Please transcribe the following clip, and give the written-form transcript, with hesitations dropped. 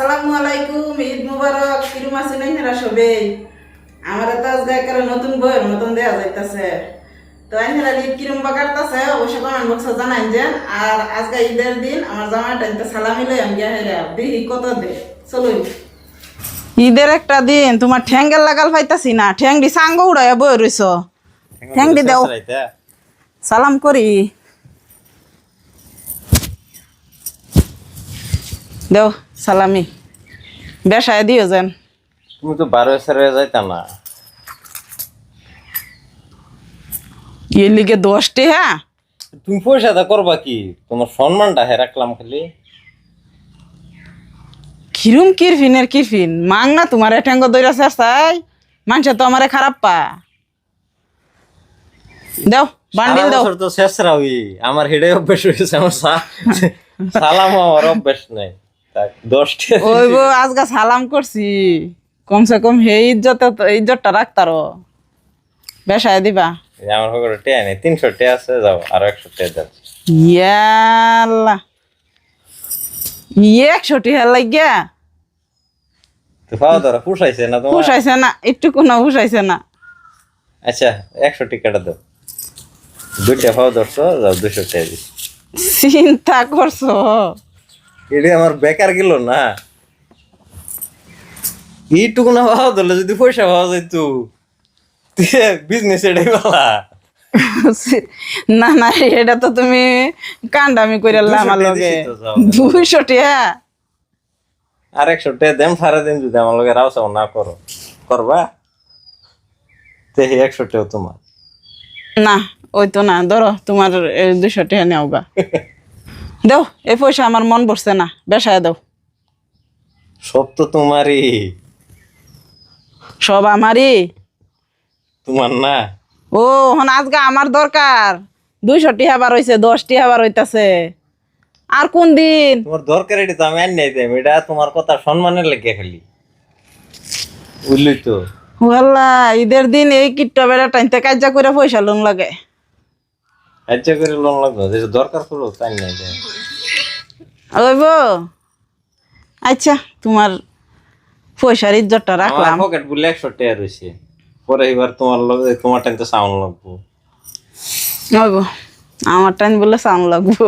আসসালামু আলাইকুম, ঈদ মুবারক। কিরম আছেন আপনারা সবাই? আমার তো আজকে একেবারে নতুন বইয়ের মতন দেওয়া যাইতেছে। তো আপনারা ঈদ কিরম বা কাটতেছে অবশ্যই কমেন্ট বক্সে জানাই যে। আর আজকে ঈদের দিন আমার জামাইটা ইনতে সালামি লই আমি গেহেরা দেখি কত দে। চলুন। ঈদের একটা দিন তোমার ঠ্যাঙ্গের লাগাল পাইতাছি না, ঠ্যাংডি সাঙ্গ উড়াইয়া বই রইছ। ঠ্যাংডি দাও, সালাম করি দেও সালামি বেশায় দিও যেন। তুমি তো 12 বছর যাইতা না এর লিগে 10টি। হ্যাঁ তুমি পয়সাটা করবা কি? তোমার সম্মানটা হে রাখলাম খালি। কিরম কিরফিনের কিরফিন মাং না তোমার ঠ্যাঙ্গ দইরা চাই মানুষে তো আমারে খারাপ পা। দেও বান্ডিল দাও। তো শেষরা হই আমার হেডে অভ্যাস হয়েছে, আমার সালাম আমার অভ্যাস নাই। 10টি ওই গো আজকে সালাম করছি, কমসে কম হে ইজ্জতটা রাখতারো। বেশায় দিবা। আমার পকেটে টিয়া নেই, 300 টিয়া আছে, যাও আরো 100 টিয়া যাচ্ছে। ইয়াল্লা 100 টিহা লাগিয়া তো পাওয়া ধরা পুষাইছে না তোমার? পুষাইছে না, একটু কোনো পুষাইছে না। আচ্ছা 100 টিকাটা দাও, 2টা পাওয়া ধরছো, যাও 200 টিয়া দিস। চিন্তা করছো? এটা আমার বেকার গেল না, এইটুকু না পাওয়া ধরলে যদি পয়সা পাওয়া যাইতো বিজনেস এটাই বলা। না না এটা তো তুমি কান্ডামি করে আমার লগে। 200 টিয়া আর 100 টিয়া দেন সারাদিন যদি আমার লগে রাও না করো, করবা? তে 100 টিয়া তোমার না, ওই তো না, ধরো তোমার 200 টিয়া নেও গা। দাও, এই পয়সা আমার মন বসছে না, বেশায় দাও। সব তো তোমারই। সব আমারই? তোমার না। ও হন আজকে আমার দরকার 200 টিয়া বার হইছে, 10 টিয়া বার হইতাছে। আর কোন দিন তোমার দরকার এটা তো আমি আনি নাই দেম, এটা তোমার কথা সম্মানের লেগে খালি, বুঝলি তো? ওয়াল্লা ঈদের দিন এই কিট্টা বেড়া টাইনতে কাজা করে পয়সা লোন লাগে। আচ্ছা করে লোন লাগবে, যেটা দরকার পড়লো তাই নাই দেম। ওইব আচ্ছা, তোমার পয়সার ইজ্জতটা রাখলাম। আমার পকেট বলে 100 টিয়া রয়েছে, পরে এবার তোমার লগে তোমার টাইম তো সাউন্ড লাগবো। ওইব আমার টাইম বলে সাউন্ড লাগবো।